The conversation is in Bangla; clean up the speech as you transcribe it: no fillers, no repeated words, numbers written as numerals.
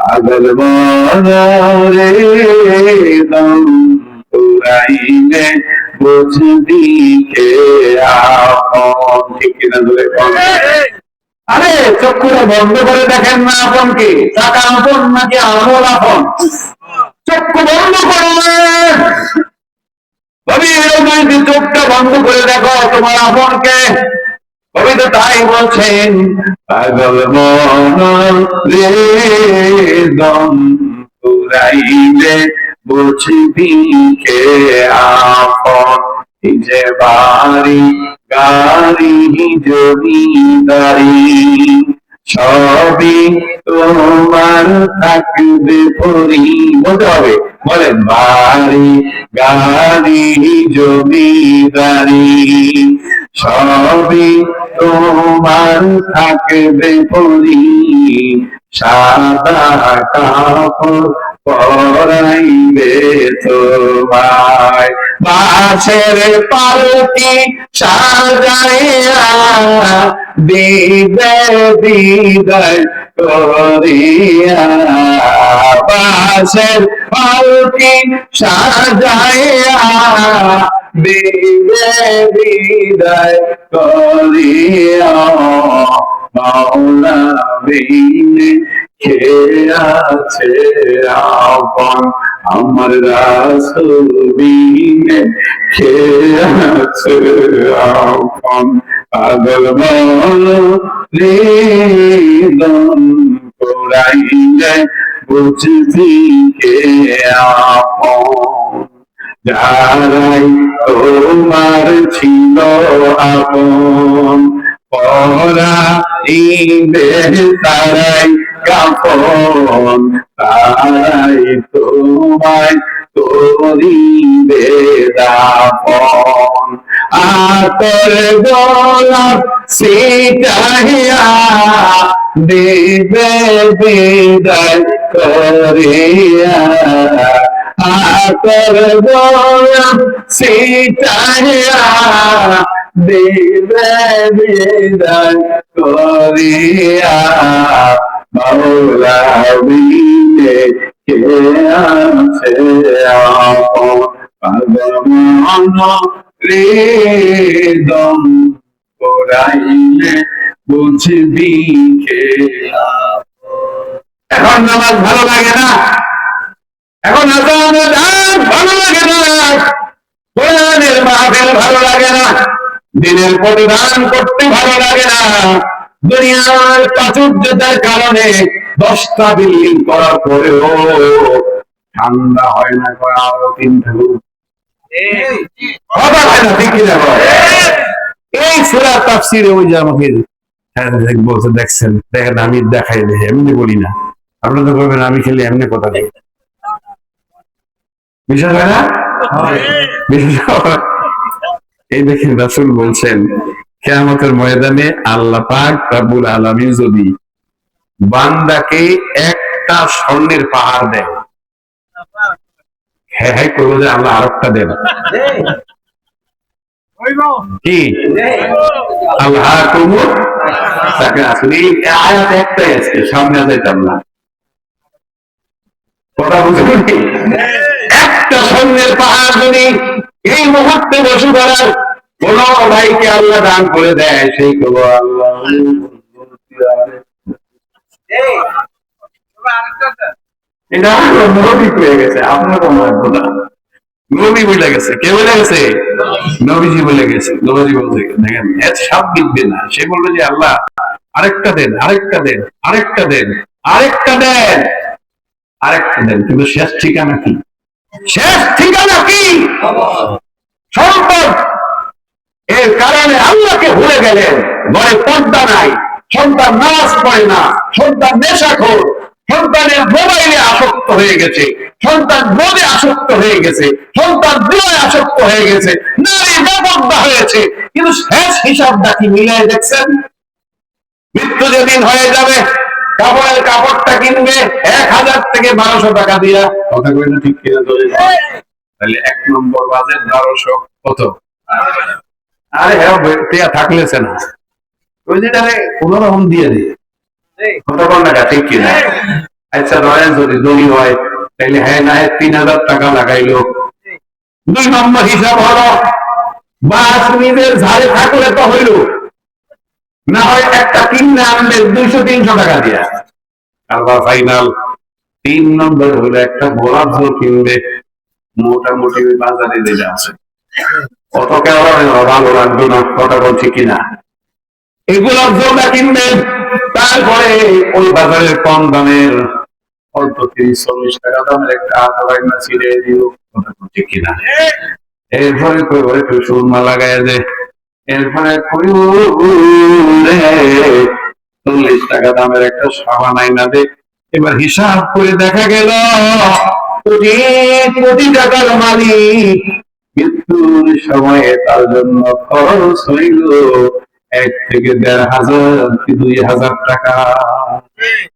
পাগল মনরে দম পুরাইলে বুঝবি কে আপন। ঠিক কিনা ধরে আরে চক্ষুটা বন্ধ করে দেখেন না আপন কি টাকা আপন নাকি আমল আপন? চক্ষু বন্ধ করলেন চোখটা বন্ধ করে দেখো তোমার আপনকে। কবি তো তাই বলছেন, পাগল মন রে দম পুরাইলে বুঝবি কে আপন। এই যে বাড়ি গাড়ি জমিদারি সবই তোমার থাকবে পরি। বলতে হবে, বলেন বাড়ি গাড়ি জমিদারি সবই তোমার থাকবে পরি। সাদা কাপড় পরাইবে তোমায় বাঁশের পালকি সাজাইয়া দিবে বিদায় করিয়া। বাঁশের পালকি সাজাইয়া দিবে বিদায় করিয়া। মাওলা বিনে কে আছে আপন, আমার রাসূল বিনে কে আছে আপন। পাগল মন রে দম পুরাইলে বুঝবি কে আপন। যারাই তোমার ছিল আপন পরাইবে তারাই কাফন। তারাই তোমায় করিবে দাফন। আতর গোলাপ ছিটাইয়া দিবে বিদায় করিয়া। আতর গোলাপ ছিটাইয়া দিবে বিদায় করিয়া। মাওলা বিনে কে আছে আপন, পাগল মন রে দম পুরাইলে বুঝবি কে আপন। এখন নামাজ ভালো লাগে না, এখন আজানের ডাক ভালো লাগে না, কোরআনের মাহফিল ভালো লাগে না, দিনের প্রতিদান করতে ভালো লাগে না। দুনিয়ার প্রাচুর্যতার কারণে 10টা বিল্ডিং করার পরেও ঠান্ডা হয় না, আরো 3টা কথা হয় না, ঠিক কিনা? এই সূরা তাফসীরে ওই যে আমাকে বলতে দেখছেন, দেখেন আমি দেখাই দেখি, এমনি বলি না, আপনারা বলবেন আমি খেলে এমনি কথা বলি, বিশ্বাস হয় না? এই দেখেন রাসূল বলছেন কিয়ামতের ময়দানে আল্লাহ পাক রব্বুল আলামিন যদি বান্দাকে একটা স্বর্ণের পাহাড় দেয়, হ্যাঁ হ্যাঁ করবো যে আল্লাহ আরেকটা দেন, কি আল্লাহ করবো তাকে আসলে আয়াত একটাই আছে, সামনে যেতাম না, কথা বুঝলেন? একটা স্বর্ণের পাহাড় যদি এই মুহূর্তে বসে করার কোন ভাইকে আল্লাহ দান করে দেয়, সেই করবো আল্লাহ এটা নবী হয়ে গেছে, আপনার কোনো নবী বলে গেছে, কে বলে গেছে? নবীজি বলে গেছে। নবীজি বলতে দেখেন এত সাপ বিধবে না, সে বলবে যে আল্লাহ আরেকটা দেন, আরেকটা দেন, আরেকটা দেন, আরেকটা দেন, আরেকটা দেন, কিন্তু শেষ ঠিকানা কি? শেষ ঠিকানা কি? সম্পদ। এর কারণে আল্লাহকে ভুলে গেলেন, ঘরে পর্দা নাই, সন্তান নামাজ পড়ে না, সন্তান নেশাখোর, সন্তানের মোবাইলে আসক্ত হয়ে গেছে, সন্তান মদে আসক্ত হয়ে গেছে, সন্তান জুয়ায় আসক্ত হয়ে গেছে, নারী বেপর্দা হয়েছে, কিন্তু শেষ হিসাবটা কি মিলাই দেখছেন? মৃত্যু যেদিন হয়ে যাবে, কাপড়ের কাপড়টা কিনবে 1000 থেকে 1200 টাকা দিয়া, কথা কই না ঠিক কিনা? তাহলে 1 নম্বর বাজেট 1200 কত? আরে হ্যাঁ টিয়া থাকলেছে না, ওই যেটা 15 রকম দিয়ে দিই, কথা বল না ঠিক কিনা? আচ্ছা রয়ে যদি ধনী হয় তাহলে হ্যাঁ না 3,000 টাকা লাগাইলো। 2 নম্বর হিসাব হলো বাস নিজের ঝাড়ে থাকলে তো হইল, না হয় একটা কিনে আনলে 200-300 টাকা দিয়া। আবার ফাইনাল 3 নম্বর হলো একটা গোলাপ জল কিনবে, মোটামুটি ওই বাজারে যেটা আছে অত কেউ ভালো লাগবে না, কথা বলছি কিনা। এই গোলাপ জলটা কিনবে, তারপরে ওই বাজারের কম দামের অল্প 30-40 টাকা দামের একটা আতরাইনা ছিঁড়ে দিও, কথা বলছি কিনা। এরপরে একটু সুরমা লাগাই দে, এরপরে 40 টাকা দামের একটা সাবান আইনা দে। এবার হিসাব করে দেখা গেল কোটি কোটি টাকার মালিক, মৃত্যুর সময়ে তার জন্য খরচ হইল 1 থেকে 1,500 কি 2,000 টাকা।